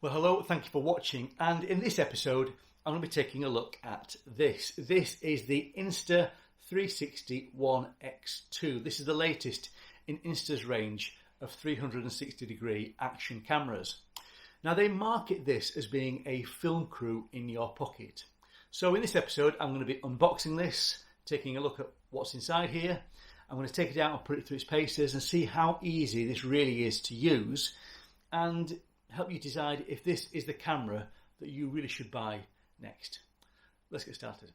Well, hello, thank you for watching, and in this episode I'm going to be taking a look at this. This is the Insta 360 One X2. This is the latest in Insta's range of 360 degree action cameras. Now they market this as being a film crew in your pocket. So in this episode I'm going to be unboxing this, taking a look at what's inside here. I'm going to take it out and put it through its paces and see how easy this really is to use, and help you decide if this is the camera that you really should buy next. Let's get started.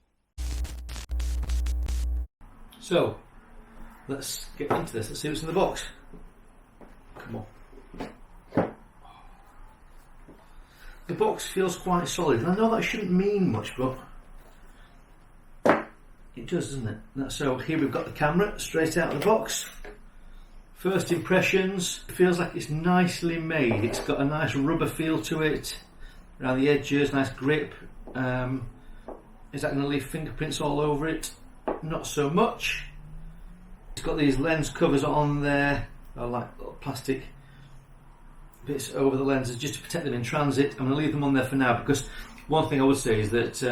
So, let's get into this. Let's see what's in the box. Come on. The box feels quite solid, and I know that shouldn't mean much, but it does, doesn't it? So here we've got the camera straight out of the box. First impressions, it feels like it's nicely made. It's got a nice rubber feel to it around the edges, nice grip. Is that going to leave fingerprints all over it? Not so much. It's got these lens covers on there, like little plastic bits over the lenses just to protect them in transit. I'm going to leave them on there for now, because one thing I would say is that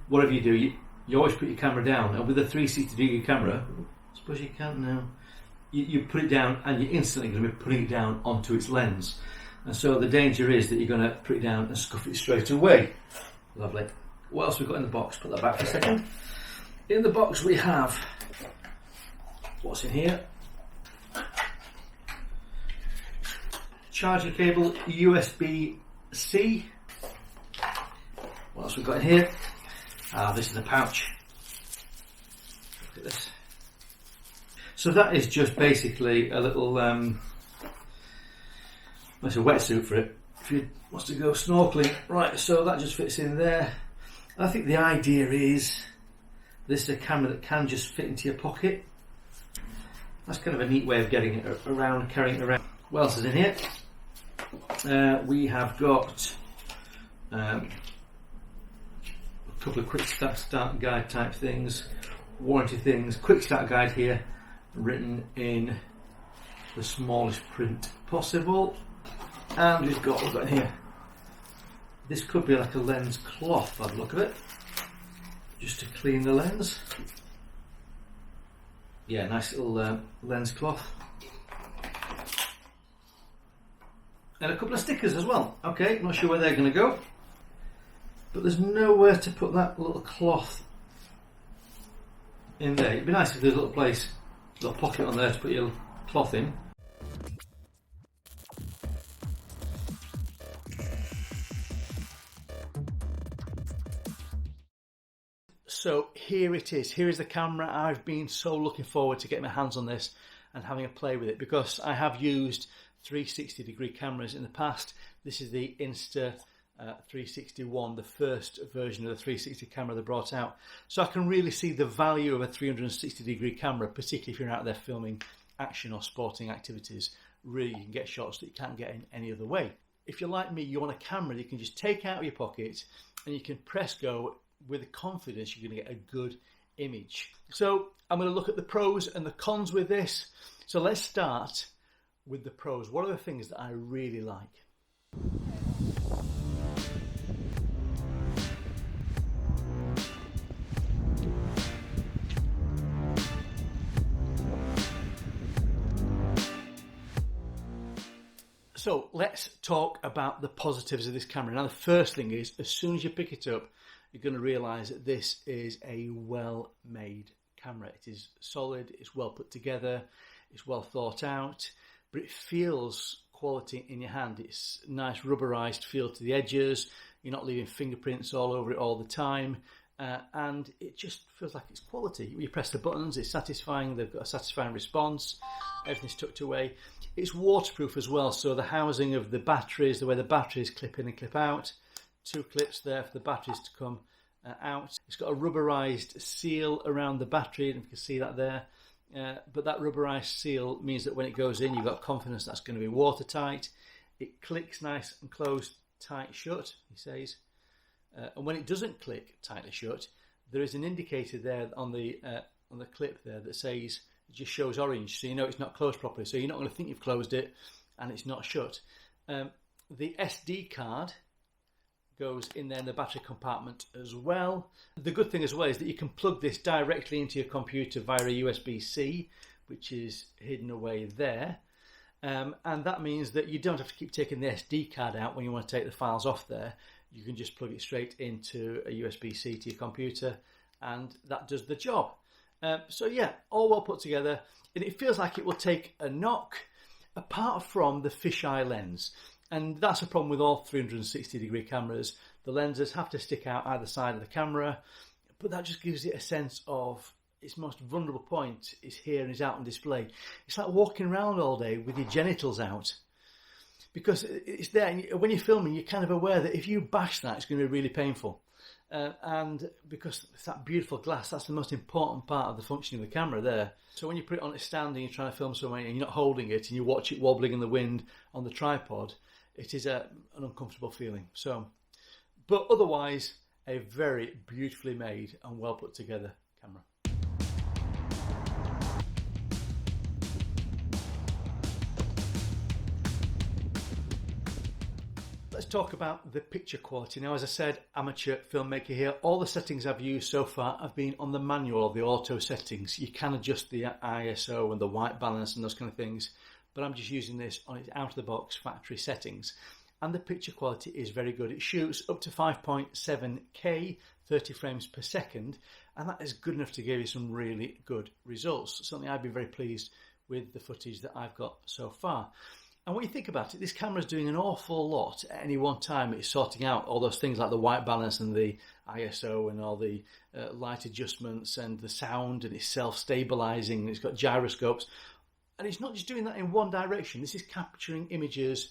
whatever you do, you always put your camera down, and with a 360 degree camera, I suppose you can't now. You put it down and you're instantly going to be putting it down onto its lens, and so the danger is that you're going to put it down and scuff it straight away. Lovely. What else we've got in the box? Put that back for a second. In the box we have, what's in here? Charging cable, USB-C. What else we've got in here? This is a pouch. Look at this. So that is just basically a little, it's a wetsuit for it, if you wants to go snorkeling. Right, so that just fits in there. I think the idea is this is a camera that can just fit into your pocket. That's kind of a neat way of getting it around, carrying it around. What else is in here? We have got a couple of quick start guide type things, warranty things, quick start guide here, written in the smallest print possible. And we've got in here, this could be like a lens cloth by the look of it, just to clean the lens. Yeah, nice little lens cloth. And a couple of stickers as well. Okay, not sure where they're going to go, but there's nowhere to put that little cloth in there. It'd be nice if there's a little place, little pocket on there to put your cloth in. So here it is. Here is the camera. I've been so looking forward to getting my hands on this and having a play with it, because I have used 360 degree cameras in the past. This is the Insta 361, the first version of the 360 camera they brought out. So I can really see the value of a 360 degree camera, particularly if you're out there filming action or sporting activities. Really, you can get shots that you can't get in any other way. If you're like me, you want a camera that you can just take out of your pocket and you can press go with the confidence you're going to get a good image. So I'm going to look at the pros and the cons with this. So let's start with the pros. What are the things that I really like? So let's talk about the positives of this camera. Now the first thing is, as soon as you pick it up, you're going to realise that this is a well-made camera. It is solid, it's well put together, it's well thought out, but it feels quality in your hand. It's nice rubberized feel to the edges. You're not leaving fingerprints all over it all the time, and it just feels like it's quality. When you press the buttons, it's satisfying. They've got a satisfying response. Everything's tucked away. It's waterproof as well, so the housing of the batteries, the way the batteries clip in and clip out, 2 clips there for the batteries to come out. It's got a rubberized seal around the battery, and you can see that there. But that rubberized seal means that when it goes in, you've got confidence that's going to be watertight. It clicks nice and closed, tight shut, he says. And when it doesn't click tightly shut, there is an indicator there on the clip there that says, it just shows orange, so you know it's not closed properly. So you're not going to think you've closed it and it's not shut. The SD card goes in there in the battery compartment as well. The good thing as well is that you can plug this directly into your computer via a USB-C, which is hidden away there. And that means that you don't have to keep taking the SD card out when you want to take the files off there. You can just plug it straight into a USB-C to your computer, and that does the job. So yeah, all well put together, and it feels like it will take a knock, apart from the fisheye lens. And that's a problem with all 360-degree cameras. The lenses have to stick out either side of the camera, but that just gives it a sense of its most vulnerable point is here and is out on display. It's like walking around all day with your genitals out, because it's there. And when you're filming, you're kind of aware that if you bash that, it's going to be really painful. And because it's that beautiful glass, that's the most important part of the functioning of the camera there. So when you put it on a stand and you're trying to film somewhere and you're not holding it and you watch it wobbling in the wind on the tripod, it is an uncomfortable feeling. So, but otherwise, a very beautifully made and well put together camera. Let's talk about the picture quality. Now, as I said, amateur filmmaker here. All the settings I've used so far have been on the manual or the auto settings. You can adjust the ISO and the white balance and those kind of things, but I'm just using this on its out-of-the-box factory settings. And the picture quality is very good. It shoots up to 5.7K, 30 frames per second, and that is good enough to give you some really good results. Certainly I've been very pleased with the footage that I've got so far. And when you think about it, this camera is doing an awful lot at any one time. It's sorting out all those things like the white balance and the ISO and all the light adjustments and the sound, and it's self-stabilizing, and it's got gyroscopes. And it's not just doing that in one direction. This is capturing images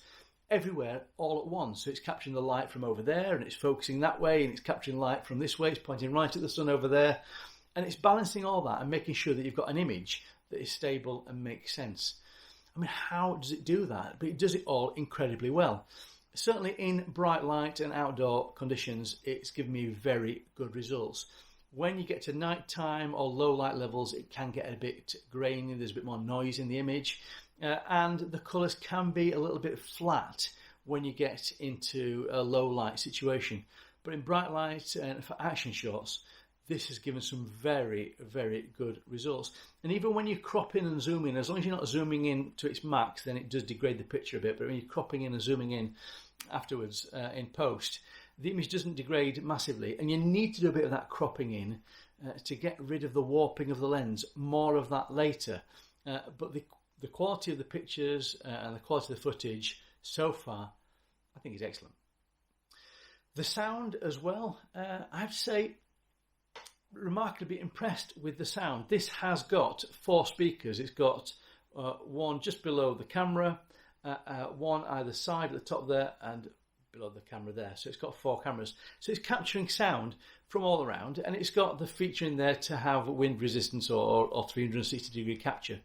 everywhere all at once. So it's capturing the light from over there, and it's focusing that way, and it's capturing light from this way. It's pointing right at the sun over there. And it's balancing all that and making sure that you've got an image that is stable and makes sense. I mean, how does it do that? But it does it all incredibly well. Certainly in bright light and outdoor conditions, it's given me very good results. When you get to night time or low light levels, it can get a bit grainy. There's a bit more noise in the image. And the colours can be a little bit flat when you get into a low light situation. But in bright light and for action shots, this has given some very, very good results. And even when you crop in and zoom in, as long as you're not zooming in to its max, then it does degrade the picture a bit. But when you're cropping in and zooming in afterwards in post, the image doesn't degrade massively. And you need to do a bit of that cropping in to get rid of the warping of the lens. More of that later. But the quality of the pictures and the quality of the footage so far, I think is excellent. The sound as well, I have to say, remarkably impressed with the sound. This has got 4 speakers. It's got one just below the camera, one either side at the top there and below the camera there. So it's got 4 cameras. So it's capturing sound from all around, and it's got the feature in there to have wind resistance or 360 degree capture.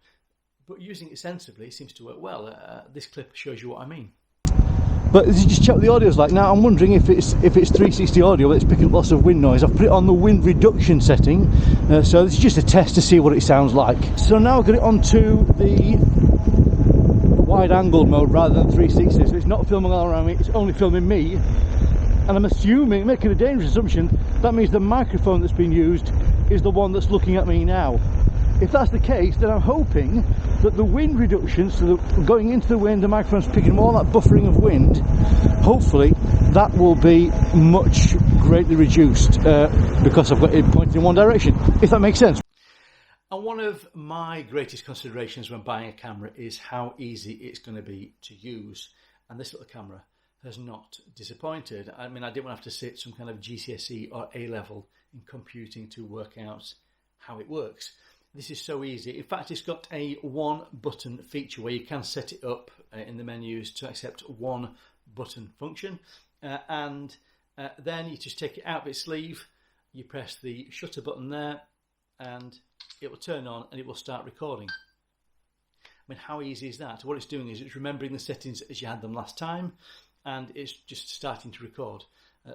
But using it sensibly seems to work well. This clip shows you what I mean. But just check what the audio's like. Now I'm wondering if it's 360 audio, but it's picking up lots of wind noise. I've put it on the wind reduction setting, so this is just a test to see what it sounds like. So now I've got it onto the wide angle mode rather than 360, so it's not filming all around me, it's only filming me. And I'm assuming, making a dangerous assumption, that means the microphone that's being used is the one that's looking at me now. If that's the case, then I'm hoping that the wind reduction, so going into the wind, the microphone's picking up all that buffering of wind, hopefully that will be much greatly reduced because I've got it pointed in one direction, if that makes sense. And one of my greatest considerations when buying a camera is how easy it's going to be to use. And this little camera has not disappointed. I mean, I didn't want to have to sit some kind of GCSE or A-level in computing to work out how it works. This is so easy. In fact, it's got a 1-button feature where you can set it up in the menus to accept 1-button function. And then you just take it out of its sleeve, you press the shutter button there, and it will turn on and it will start recording. I mean, how easy is that? What it's doing is it's remembering the settings as you had them last time, and it's just starting to record.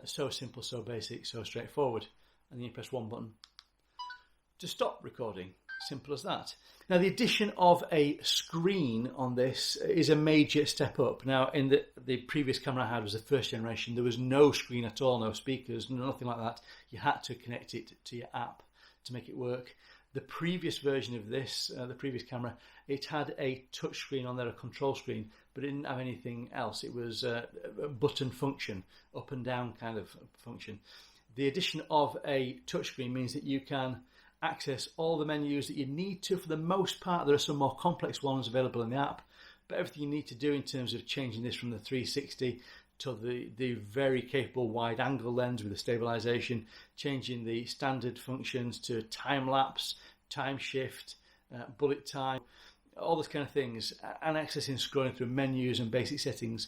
So simple, so basic, so straightforward. And then you press 1 button to stop recording. Simple as that. Now, the addition of a screen on this is a major step up. Now, in the previous camera I had was the first generation. There was no screen at all, no speakers, nothing like that. You had to connect it to your app to make it work. The previous version of this, the previous camera, it had a touch screen on there, a control screen, but it didn't have anything else. It was a button function, up and down kind of function. The addition of a touch screen means that you can access all the menus that you need to. For the most part, there are some more complex ones available in the app, but everything you need to do in terms of changing this from the 360 to the very capable wide angle lens with the stabilization, changing the standard functions to time lapse, time shift, bullet time, all those kind of things, and accessing scrolling through menus and basic settings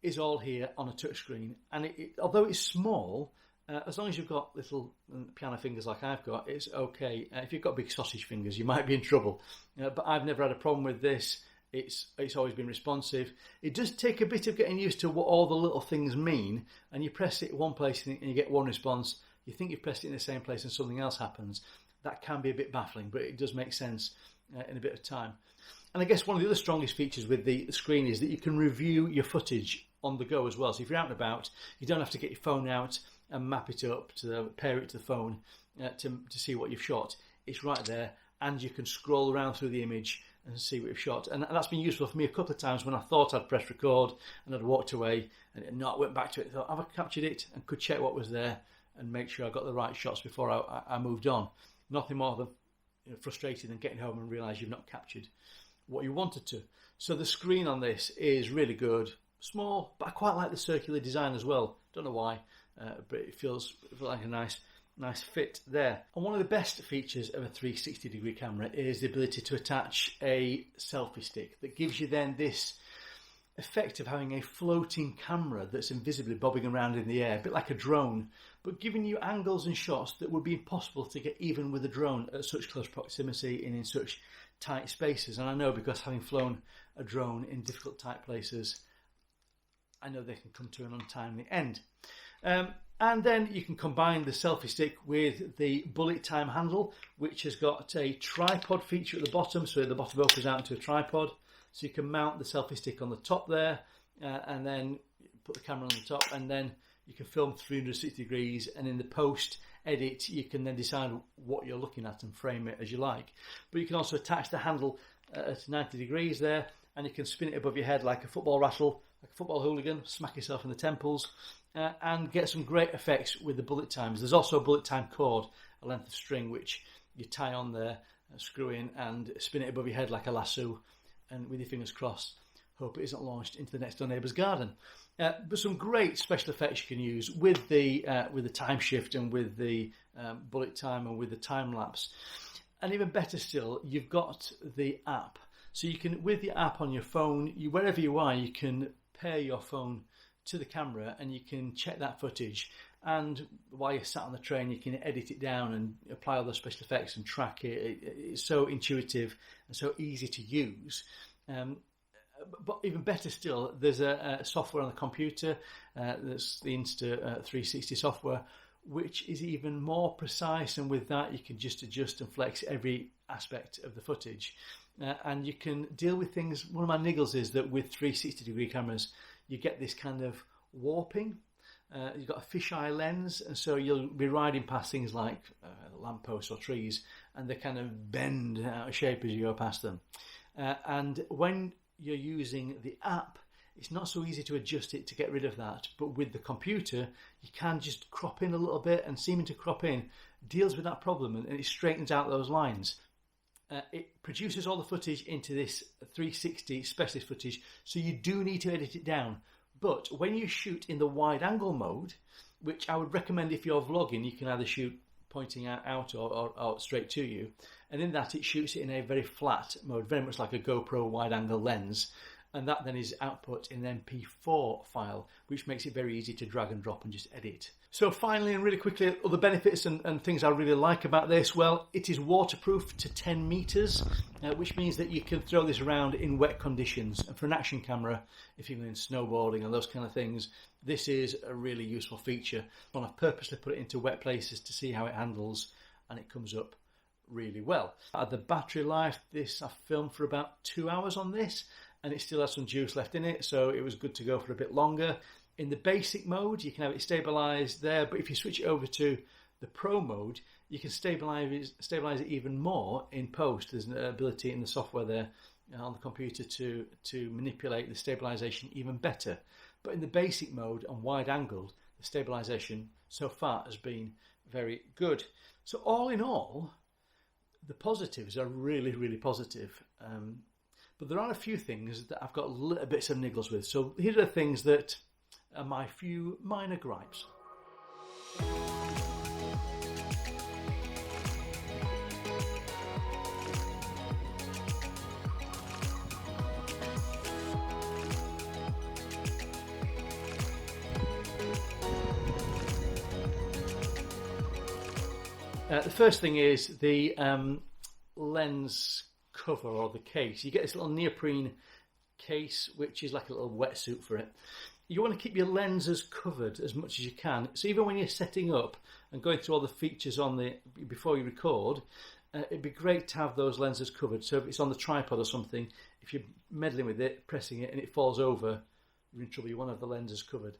is all here on a touchscreen. And although it's small, as long as you've got little piano fingers like I've got, it's okay. If you've got big sausage fingers, you might be in trouble. But I've never had a problem with this. It's always been responsive. It does take a bit of getting used to what all the little things mean, and you press it one place and you get one response. You think you've pressed it in the same place and something else happens. That can be a bit baffling, but it does make sense in a bit of time. And I guess one of the other strongest features with the screen is that you can review your footage on the go as well. So if you're out and about, you don't have to get your phone out and map it up, pair it to the phone to see what you've shot. It's right there, and you can scroll around through the image and see what you've shot. And that's been useful for me a couple of times when I thought I'd pressed record and I'd walked away and I went back to it and thought, have I captured it? And could check what was there and make sure I got the right shots before I moved on. Nothing more than frustrating than getting home and realise you've not captured what you wanted to. So the screen on this is really good. Small, but I quite like the circular design as well. Don't know why, but it feels like a nice fit there. And one of the best features of a 360 degree camera is the ability to attach a selfie stick that gives you then this effect of having a floating camera that's invisibly bobbing around in the air, a bit like a drone, but giving you angles and shots that would be impossible to get even with a drone at such close proximity and in such tight spaces. And I know, because having flown a drone in difficult tight places, I know they can come to an untimely end. And then you can combine the selfie stick with the bullet time handle, which has got a tripod feature at the bottom, so the bottom opens out into a tripod. So you can mount the selfie stick on the top there, and then put the camera on the top, and then you can film 360 degrees, and in the post edit you can then decide what you're looking at and frame it as you like. But you can also attach the handle at 90 degrees there, and you can spin it above your head like a football rattle, like a football hooligan, smack yourself in the temples, and get some great effects with the bullet times. There's also a bullet time cord, a length of string, which you tie on there, screw in, and spin it above your head like a lasso, and with your fingers crossed, hope it isn't launched into the next door neighbour's garden. But some great special effects you can use with the time shift and with the bullet time and with the time lapse. And even better still, you've got the app. So you can, with the app on your phone, wherever you are, you can pair your phone to the camera and you can check that footage. And while you're sat on the train, you can edit it down and apply all those special effects and track it. It's so intuitive and so easy to use. But even better still, there's a software on the computer, that's the Insta 360 software, which is even more precise, and with that you can just adjust and flex every aspect of the footage. And you can deal with things. One of my niggles is that with 360 degree cameras, you get this kind of warping. You've got a fisheye lens, and so you'll be riding past things like lampposts or trees, and they kind of bend out of shape as you go past them. And when you're using the app, it's not so easy to adjust it to get rid of that. But with the computer, you can just crop in a little bit, and seeming to crop in deals with that problem, and it straightens out those lines. It produces all the footage into this 360 specialist footage, so you do need to edit it down. But when you shoot in the wide angle mode, which I would recommend if you're vlogging, you can either shoot pointing out or straight to you, and in that it shoots it in a very flat mode, very much like a GoPro wide angle lens, and that then is output in an MP4 file, which makes it very easy to drag and drop and just edit. So finally, and really quickly, other benefits and things I really like about this, well, it is waterproof to 10 metres, which means that you can throw this around in wet conditions. And for an action camera, if you're in snowboarding and those kind of things, this is a really useful feature. And I've purposely put it into wet places to see how it handles, and it comes up really well. The battery life, this I filmed for about 2 hours on this, and it still has some juice left in it, so it was good to go for a bit longer. In the basic mode, you can have it stabilised there, but if you switch it over to the Pro mode, you can stabilise it even more in post. There's an ability in the software there on the computer to manipulate the stabilisation even better. But in the basic mode and wide angled, the stabilisation so far has been very good. So all in all, the positives are really, really positive. But there are a few things that I've got little bits of niggles with. So here are the things that are my few minor gripes. The first thing is the lens cover or the case. You get this little neoprene case, which is like a little wetsuit for it. You want to keep your lenses covered as much as you can. So even when you're setting up and going through all the features before you record, it'd be great to have those lenses covered. So if it's on the tripod or something, if you're meddling with it, pressing it, and it falls over, you're in trouble. You want to have the lenses covered.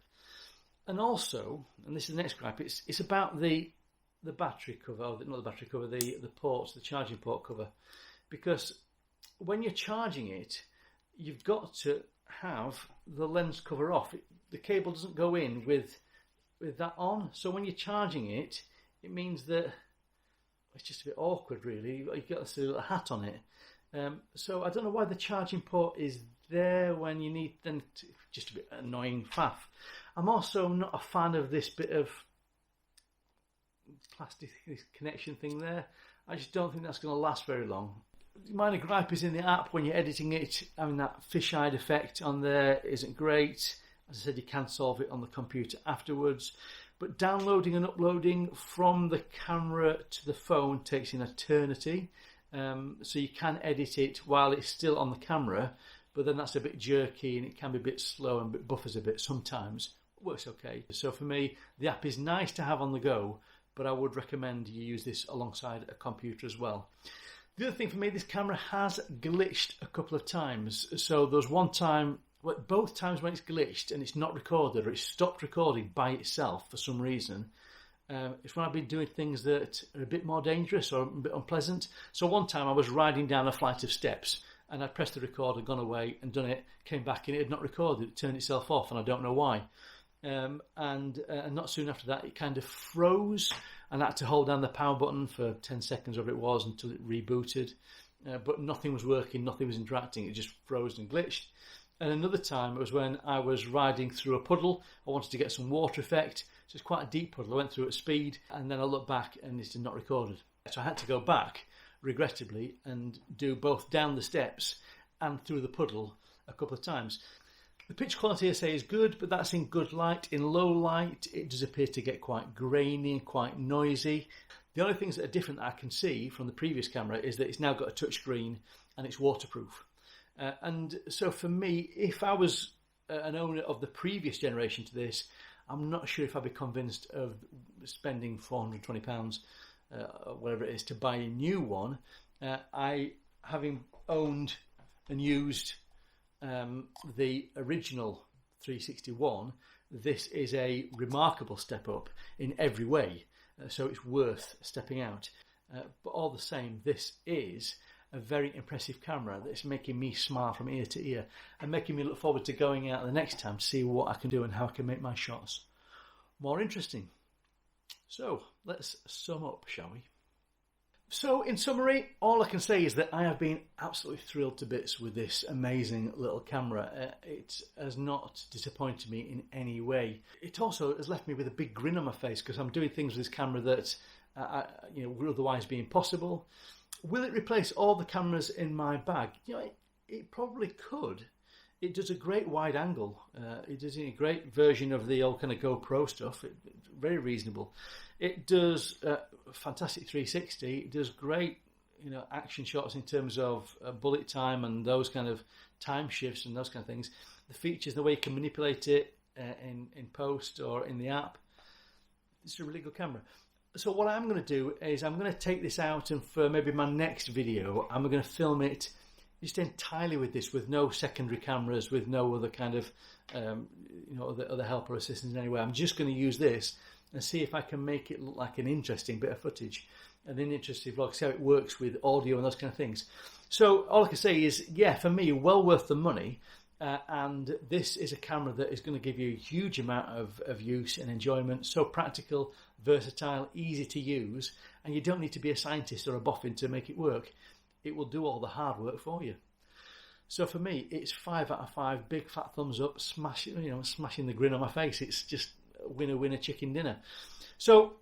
And also, and this is the next gripe, it's about the battery cover, or not the battery cover, the ports, the charging port cover. Because when you're charging it, you've got to have the lens cover off. The cable doesn't go in with that on. So when you're charging it, it means that it's just a bit awkward, really. You've got to do a little hat on it. So I don't know why the charging port is there when you need them to, just a bit annoying faff. I'm also not a fan of this bit of plastic connection thing there. I just don't think that's going to last very long. Minor gripe is in the app when you're editing it, having that fisheye effect on there isn't great. As I said, you can solve it on the computer afterwards, but downloading and uploading from the camera to the phone takes an eternity. So you can edit it while it's still on the camera, but then that's a bit jerky and it can be a bit slow and buffers a bit sometimes. It works okay. So for me, the app is nice to have on the go, but I would recommend you use this alongside a computer as well. The other thing for me, this camera has glitched a couple of times. So there's one time, both times when it's glitched and it's not recorded or it's stopped recording by itself for some reason. It's when I've been doing things that are a bit more dangerous or a bit unpleasant. So one time I was riding down a flight of steps and I pressed the record and gone away and done it, came back and it had not recorded, it turned itself off and I don't know why. And not soon after that, it kind of froze, and I had to hold down the power button for 10 seconds, whatever it was, until it rebooted. But nothing was working, nothing was interacting. It just froze and glitched. And another time, it was when I was riding through a puddle. I wanted to get some water effect. So it's quite a deep puddle. I went through at speed, and then I looked back, and it had not recorded. So I had to go back, regrettably, and do both down the steps and through the puddle a couple of times. The picture quality, I say, is good, but that's in good light. In low light, it does appear to get quite grainy and quite noisy. The only things that are different that I can see from the previous camera is that it's now got a touchscreen and it's waterproof. And so for me, if I was an owner of the previous generation to this, I'm not sure if I'd be convinced of spending £420, whatever it is, to buy a new one. Having owned and used the original 361, this is a remarkable step up in every way, so it's worth stepping out. But all the same, this is a very impressive camera that's making me smile from ear to ear and making me look forward to going out the next time to see what I can do and how I can make my shots more interesting. So let's sum up, shall we? So, in summary, all I can say is that I have been absolutely thrilled to bits with this amazing little camera. It has not disappointed me in any way. It also has left me with a big grin on my face because I'm doing things with this camera that would otherwise be impossible. Will it replace all the cameras in my bag? It probably could. It does a great wide angle. It does a great version of the old kind of GoPro stuff. Very reasonable. It does fantastic 360. It does great, action shots in terms of bullet time and those kind of time shifts and those kind of things. The features, the way you can manipulate it in post or in the app. It's a really good camera. So what I'm going to do is I'm going to take this out, and for maybe my next video, I'm going to film it just entirely with this, with no secondary cameras, with no other kind of, other help or assistance anyway. I'm just going to use this and see if I can make it look like an interesting bit of footage, and an interesting vlog, see how it works with audio and those kind of things. So all I can say is, yeah, for me, well worth the money. And this is a camera that is going to give you a huge amount of use and enjoyment. So practical, versatile, easy to use, and you don't need to be a scientist or a boffin to make it work. It will do all the hard work for you. So for me, it's 5 out of 5. Big fat thumbs up, smashing the grin on my face. It's just winner chicken dinner. So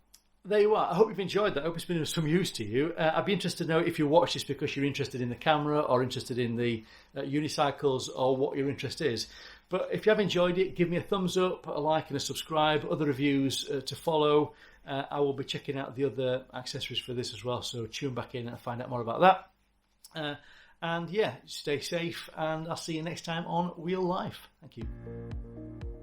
there you are. I hope you've enjoyed that. I hope it's been of some use to you. I'd be interested to know if you watch this because you're interested in the camera or interested in the unicycles, or what your interest is. But if you have enjoyed it, give me a thumbs up, a like and a subscribe. Other reviews to follow. I will be checking out the other accessories for this as well, so tune back in and find out more about that. And yeah, stay safe, and I'll see you next time on Wheel Life. Thank you.